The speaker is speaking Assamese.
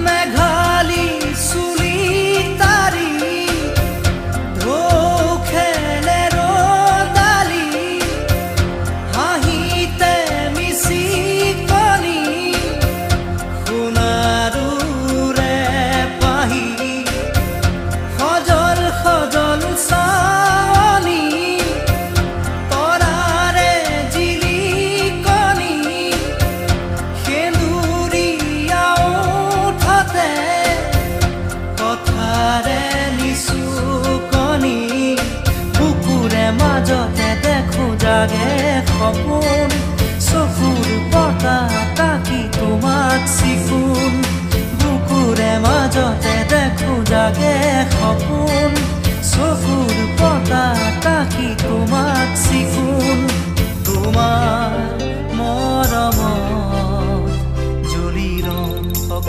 মেঘালী চুলি তাৰি ঢৌ খেলে ৰ'দালি হাঁহিতে মিচিকনি সোণাৰুৰে পাহি সজল সজল চাৱনি তৰাৰে জিলিকনি সেন্দুৰীয়া ওঠতে কথাৰে নিচুকনি বুকুৰে মাজতে দেখো জাগে সপোন চকুৰ পতা তাকি তোমাক চিকুণ বুকুৰে মাজতে দেখো জাগে সপোন চকুৰ পতা তাকি তোমাক চিকুণ তোমাৰ মৰমৰ